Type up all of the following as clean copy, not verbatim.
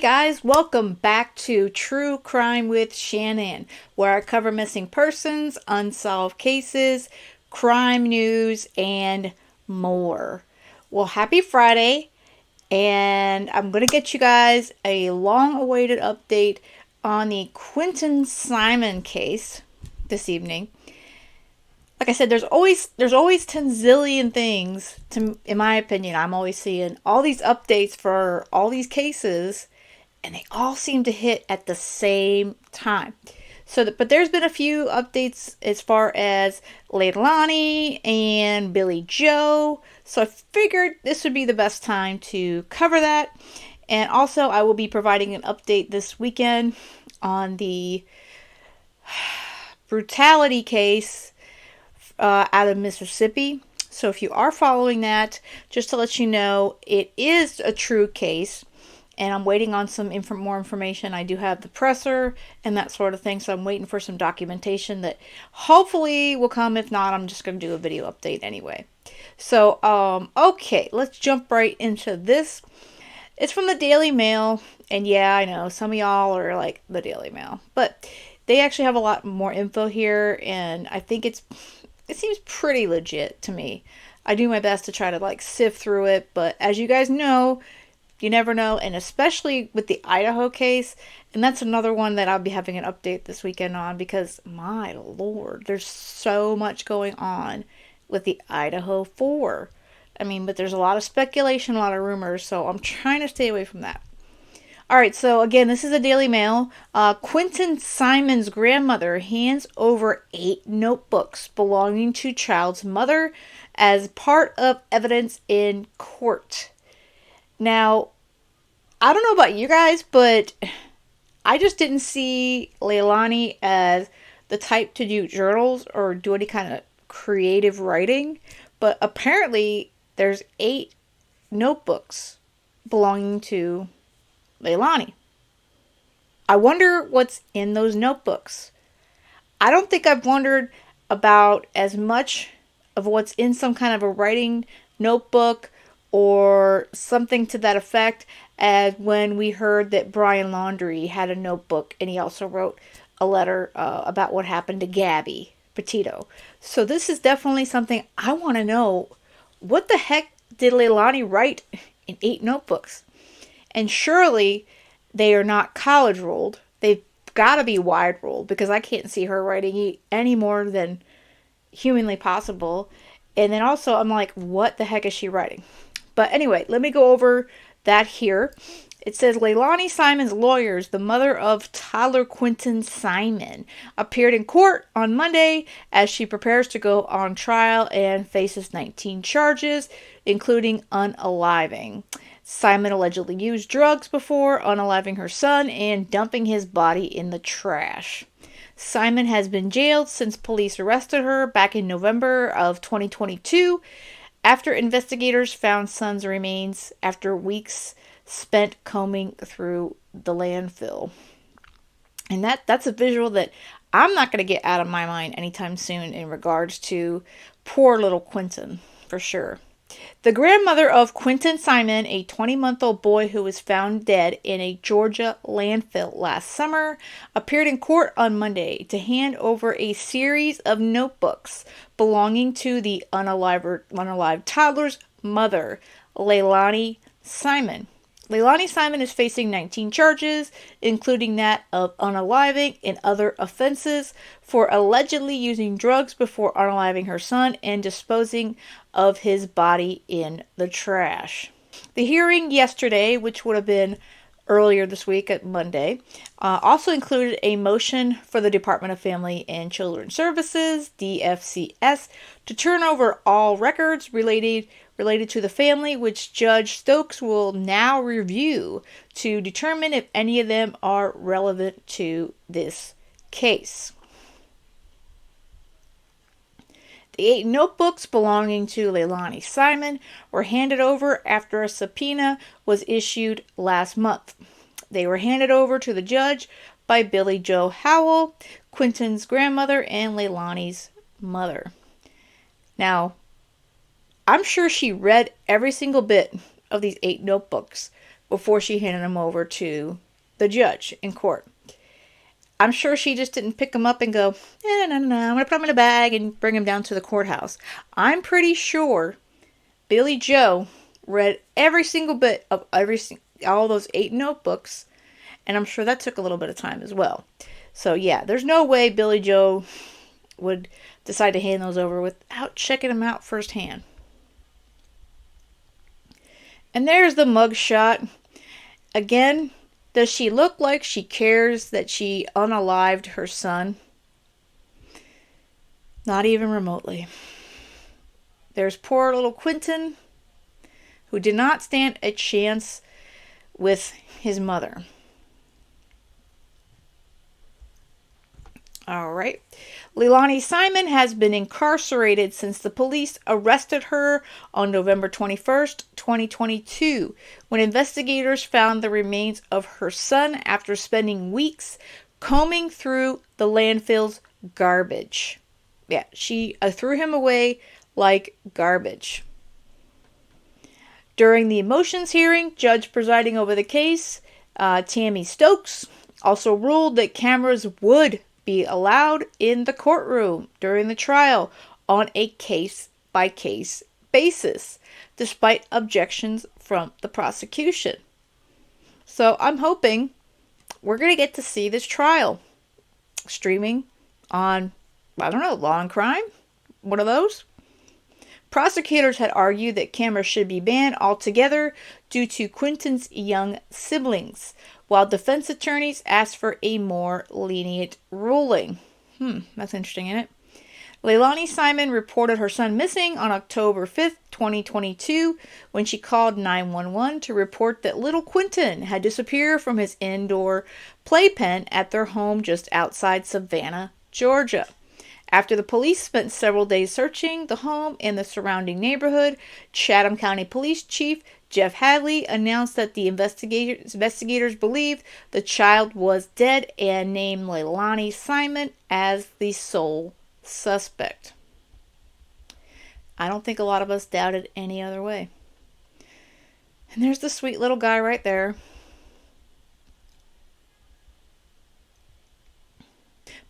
guys, welcome back to True Crime with Shannon, where I cover missing persons, unsolved cases, crime news, and more. Well, happy Friday, and I'm going to get you guys a long-awaited update on the Quinton Simon case this evening. Like I said, there's always 10 zillion things in my opinion. I'm always seeing all these updates for all these cases, and they all seem to hit at the same time. But there's been a few updates as far as Leilani and Billie Jo. So I figured this would be the best time to cover that. And also, I will be providing an update this weekend on the brutality case out of Mississippi. So if you are following that, just to let you know, it is a true case, and I'm waiting on some more information. I do have the presser and that sort of thing, so I'm waiting for some documentation that hopefully will come. If not, I'm just going to do a video update anyway. So, okay, let's jump right into this. It's from the Daily Mail, and yeah, I know some of y'all are like the Daily Mail, but they actually have a lot more info here, and I think it seems pretty legit to me. I do my best to try to sift through it, but as you guys know, you never know, and especially with the Idaho case, and that's another one that I'll be having an update this weekend on, because my lord, there's so much going on with the Idaho 4. But there's a lot of speculation, a lot of rumors, so I'm trying to stay away from that. Alright, so again, this is a Daily Mail. Quinton Simon's grandmother hands over 8 notebooks belonging to child's mother as part of evidence in court. Now, I don't know about you guys, but I just didn't see Leilani as the type to do journals or do any kind of creative writing. But apparently, there's 8 notebooks belonging to Leilani. I wonder what's in those notebooks. I don't think I've wondered about as much of what's in some kind of a writing notebook or something to that effect as when we heard that Brian Laundrie had a notebook, and he also wrote a letter about what happened to Gabby Petito. So this is definitely something I want to know. What the heck did Leilani write in 8 notebooks? And surely they are not college ruled. They've got to be wide ruled, because I can't see her writing any more than humanly possible. And then also, I'm like, what the heck is she writing? But anyway, let me go over that here. It says Leilani Simon's lawyers, the mother of toddler Quinton Simon, appeared in court on Monday as she prepares to go on trial and faces 19 charges, including unaliving. Simon allegedly used drugs before unaliving her son and dumping his body in the trash. Simon has been jailed since police arrested her back in November of 2022 after investigators found son's remains after weeks spent combing through the landfill. And that's a visual that I'm not going to get out of my mind anytime soon in regards to poor little Quinton, for sure. The grandmother of Quinton Simon, a 20-month-old boy who was found dead in a Georgia landfill last summer, appeared in court on Monday to hand over a series of notebooks belonging to the unalived toddler's mother, Leilani Simon. Leilani Simon is facing 19 charges, including that of unaliving and other offenses for allegedly using drugs before unaliving her son and disposing of his body in the trash. The hearing yesterday, which would have been earlier this week at Monday, also included a motion for the Department of Family and Children Services, DFCS, to turn over all records related to the family, which Judge Stokes will now review to determine if any of them are relevant to this case. The 8 notebooks belonging to Leilani Simon were handed over after a subpoena was issued last month. They were handed over to the judge by Billie Jo Howell, Quinton's grandmother and Leilani's mother. Now, I'm sure she read every single bit of these 8 notebooks before she handed him over to the judge in court. I'm sure she just didn't pick him up and go, no, I'm going to put him in a bag and bring him down to the courthouse. I'm pretty sure Billie Jo read every single bit of all those 8 notebooks, and I'm sure that took a little bit of time as well. So yeah, there's no way Billie Jo would decide to hand those over without checking them out firsthand. And there's the mug shot. Again, does she look like she cares that she unalived her son? Not even remotely. There's poor little Quinton, who did not stand a chance with his mother. All right. Leilani Simon has been incarcerated since the police arrested her on November 21st, 2022, when investigators found the remains of her son after spending weeks combing through the landfill's garbage. Yeah, she threw him away like garbage. During the motions hearing, judge presiding over the case, Tammy Stokes, also ruled that cameras would be allowed in the courtroom during the trial on a case-by-case basis, despite objections from the prosecution. So I'm hoping we're going to get to see this trial streaming on, I don't know, Law and Crime? One of those? Prosecutors had argued that cameras should be banned altogether due to Quinton's young siblings, while defense attorneys asked for a more lenient ruling. That's interesting, isn't it? Leilani Simon reported her son missing on October 5th, 2022, when she called 911 to report that little Quinton had disappeared from his indoor playpen at their home just outside Savannah, Georgia. After the police spent several days searching the home and the surrounding neighborhood, Chatham County Police Chief Jeff Hadley announced that the investigators believed the child was dead and named Leilani Simon as the sole suspect. I don't think a lot of us doubted any other way. And there's the sweet little guy right there.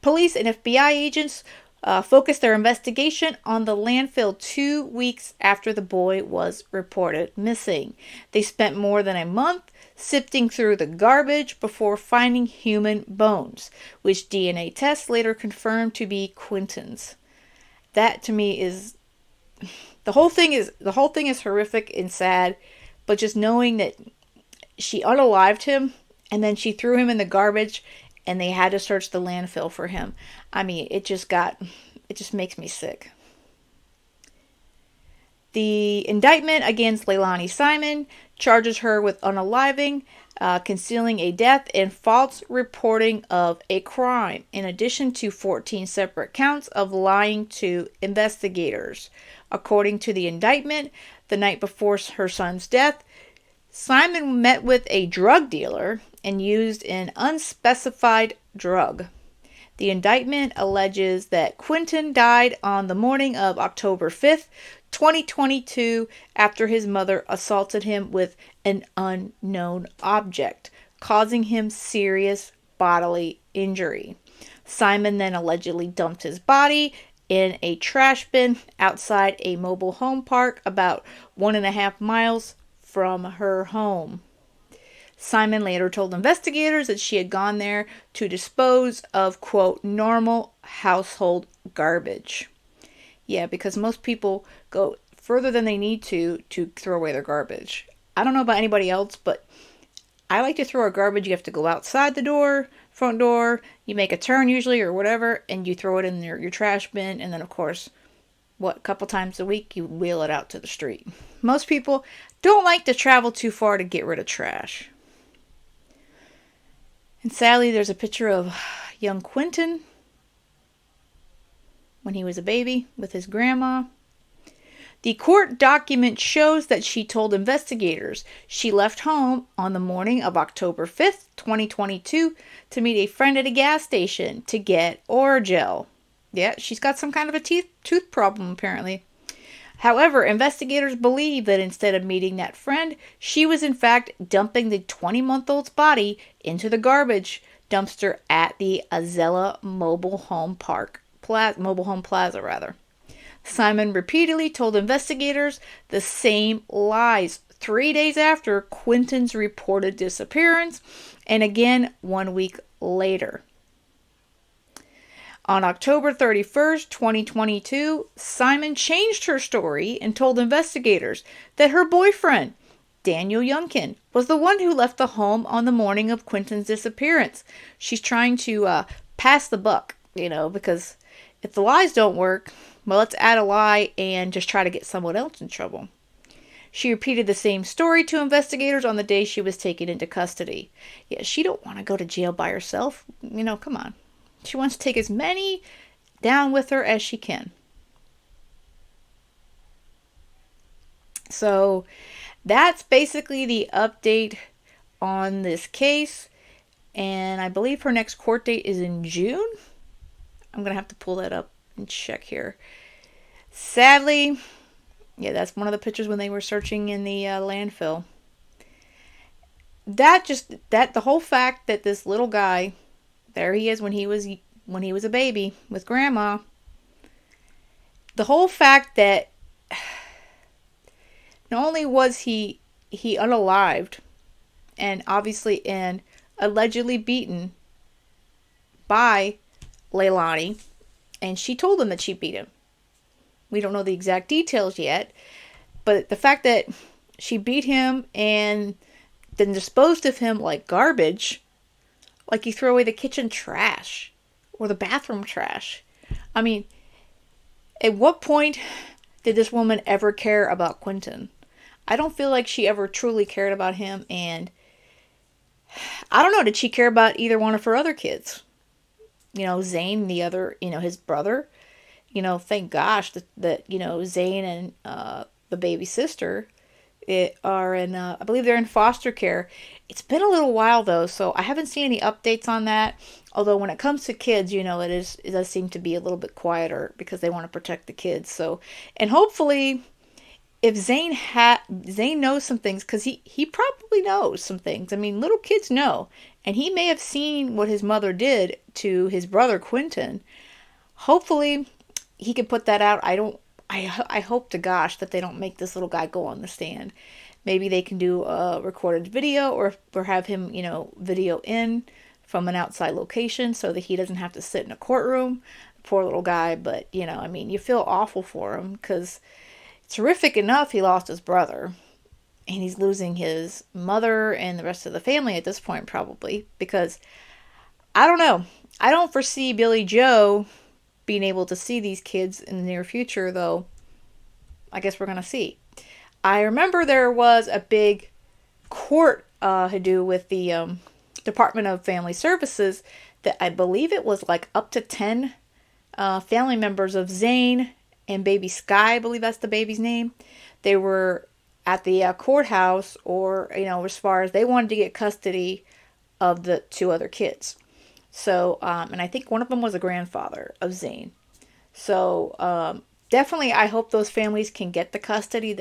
Police and FBI agents focused their investigation on the landfill 2 weeks after the boy was reported missing. They spent more than a month sifting through the garbage before finding human bones, which DNA tests later confirmed to be Quinton's. That to me is the whole thing is horrific and sad, but just knowing that she unalived him and then she threw him in the garbage and they had to search the landfill for him. I mean, it just makes me sick. The indictment against Leilani Simon charges her with unaliving, concealing a death, and false reporting of a crime, in addition to 14 separate counts of lying to investigators. According to the indictment, the night before her son's death, Simon met with a drug dealer and used an unspecified drug. The indictment alleges that Quinton died on the morning of October 5th, 2022, after his mother assaulted him with an unknown object, causing him serious bodily injury. Simon then allegedly dumped his body in a trash bin outside a mobile home park about 1.5 miles from her home. Simon later told investigators that she had gone there to dispose of, quote, normal household garbage. Yeah, because most people go further than they need to throw away their garbage. I don't know about anybody else, but I like to throw our garbage. You have to go outside the door, front door, you make a turn usually or whatever, and you throw it in your trash bin, and then of course, a couple times a week, you wheel it out to the street. Most people don't like to travel too far to get rid of trash. And sadly, there's a picture of young Quinton when he was a baby with his grandma. The court document shows that she told investigators she left home on the morning of October 5th, 2022 to meet a friend at a gas station to get Oragel. Yeah, she's got some kind of a tooth problem apparently. However, investigators believe that instead of meeting that friend, she was in fact dumping the 20-month-old's body into the garbage dumpster at the Azella Mobile Home Plaza rather. Simon repeatedly told investigators the same lies 3 days after Quinton's reported disappearance, and again 1 week later. On October 31st, 2022, Simon changed her story and told investigators that her boyfriend, Daniel Youngkin, was the one who left the home on the morning of Quinton's disappearance. She's trying to pass the buck, because if the lies don't work, well, let's add a lie and just try to get someone else in trouble. She repeated the same story to investigators on the day she was taken into custody. Yeah, she don't want to go to jail by herself. Come on. She wants to take as many down with her as she can. So that's basically the update on this case. And I believe her next court date is in June. I'm going to have to pull that up and check here. Sadly, yeah, that's one of the pictures when they were searching in the landfill. The whole fact that this little guy, there he is when he was a baby with grandma. The whole fact that not only was he unalived and obviously and allegedly beaten by Leilani, and she told him that she beat him. We don't know the exact details yet, but the fact that she beat him and then disposed of him like garbage, like you throw away the kitchen trash or the bathroom trash. I mean, at what point did this woman ever care about Quinton? I don't feel like she ever truly cared about him, and I don't know, did she care about either one of her other kids? Zane, the other, his brother. Thank gosh that Zane and the baby sister are in, I believe they're in foster care. It's been a little while though, so I haven't seen any updates on that. Although when it comes to kids, it does seem to be a little bit quieter because they want to protect the kids. So, and hopefully, if Zane knows some things, because he probably knows some things. I mean, little kids know, and he may have seen what his mother did to his brother Quinton. Hopefully, he can put that out. I hope to gosh that they don't make this little guy go on the stand. Maybe they can do a recorded video or have him, video in from an outside location so that he doesn't have to sit in a courtroom. Poor little guy, but, you feel awful for him because it's horrific enough he lost his brother. And he's losing his mother and the rest of the family at this point probably because, I don't know. I don't foresee Billie Jo being able to see these kids in the near future, though. I guess we're going to see. I remember there was a big court to do with the Department of Family Services that I believe it was like up to 10 family members of Zane and baby Sky, I believe that's the baby's name. They were at the courthouse, or, as far as they wanted to get custody of the two other kids. So, and I think one of them was a grandfather of Zane. So, definitely I hope those families can get the custody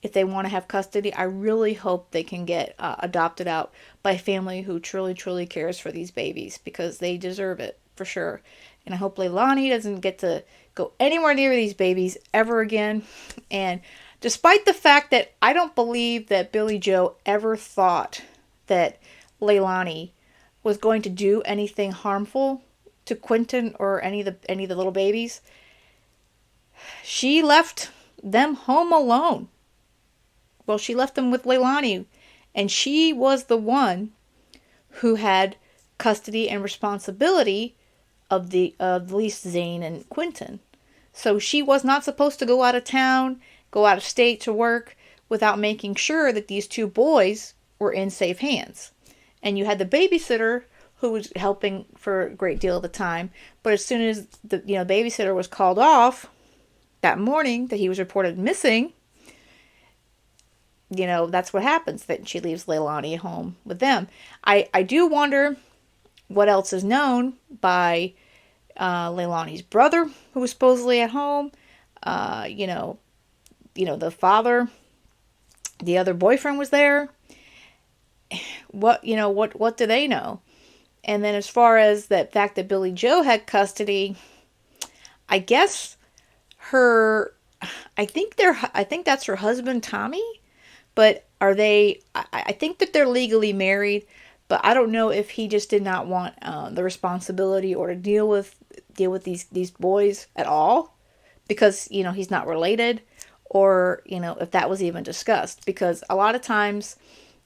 if they want to have custody. I really hope they can get adopted out by a family who truly, truly cares for these babies because they deserve it for sure. And I hope Leilani doesn't get to go anywhere near these babies ever again. And despite the fact that I don't believe that Billie Jo ever thought that Leilani was going to do anything harmful to Quinton or any of the little babies, she left them home alone. Well, she left them with Leilani, and she was the one who had custody and responsibility of at least Zane and Quinton. So she was not supposed to go out of town, go out of state to work without making sure that these two boys were in safe hands. And you had the babysitter who was helping for a great deal of the time. But as soon as the babysitter was called off that morning that he was reported missing, that's what happens. That she leaves Leilani at home with them. I do wonder what else is known by Leilani's brother, who was supposedly at home. the father, the other boyfriend was there. What do they know? And then as far as that fact that Billie Jo had custody, I guess her, I think that's her husband, Tommy. But are they, I think that they're legally married, but I don't know if he just did not want the responsibility or to deal with these boys at all because, he's not related, or, if that was even discussed. Because a lot of times,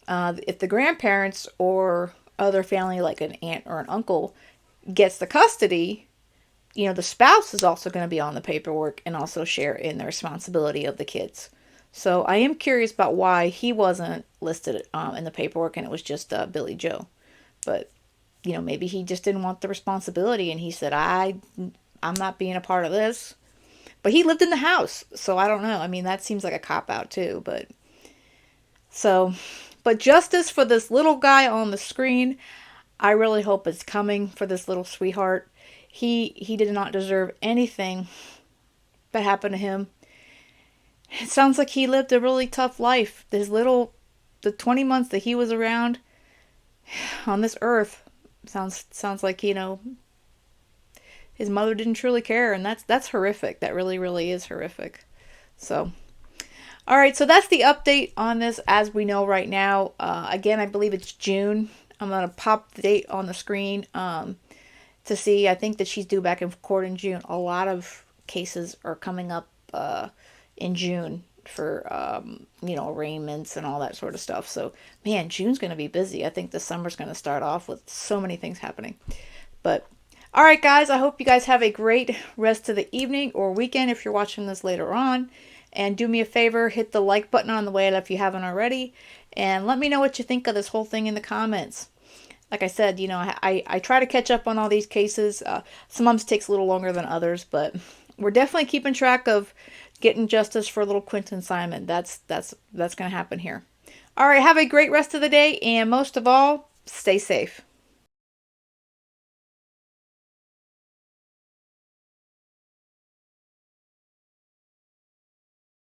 if the grandparents or other family, like an aunt or an uncle, gets the custody, the spouse is also going to be on the paperwork and also share in the responsibility of the kids. So I am curious about why he wasn't listed in the paperwork and it was just Billie Jo. But, maybe he just didn't want the responsibility and he said, I'm not being a part of this. But he lived in the house, so I don't know. I mean, that seems like a cop-out too, but justice for this little guy on the screen, I really hope it's coming for this little sweetheart. He did not deserve anything that happened to him. It sounds like he lived a really tough life. The 20 months that he was around on this earth, sounds like, his mother didn't truly care, and that's horrific. That really, really is horrific. So, all right, so that's the update on this as we know right now. Again, I believe it's June. I'm going to pop the date on the screen to see. I think that she's due back in court in June. A lot of cases are coming up in June for, arraignments and all that sort of stuff. So, man, June's going to be busy. I think the summer's going to start off with so many things happening. But, all right, guys, I hope you guys have a great rest of the evening or weekend if you're watching this later on. And do me a favor, hit the like button on the way up if you haven't already. And let me know what you think of this whole thing in the comments. Like I said, I try to catch up on all these cases. Some months takes a little longer than others, but we're definitely keeping track of getting justice for little Quinton Simon. That's going to happen here. All right, have a great rest of the day, and most of all, stay safe.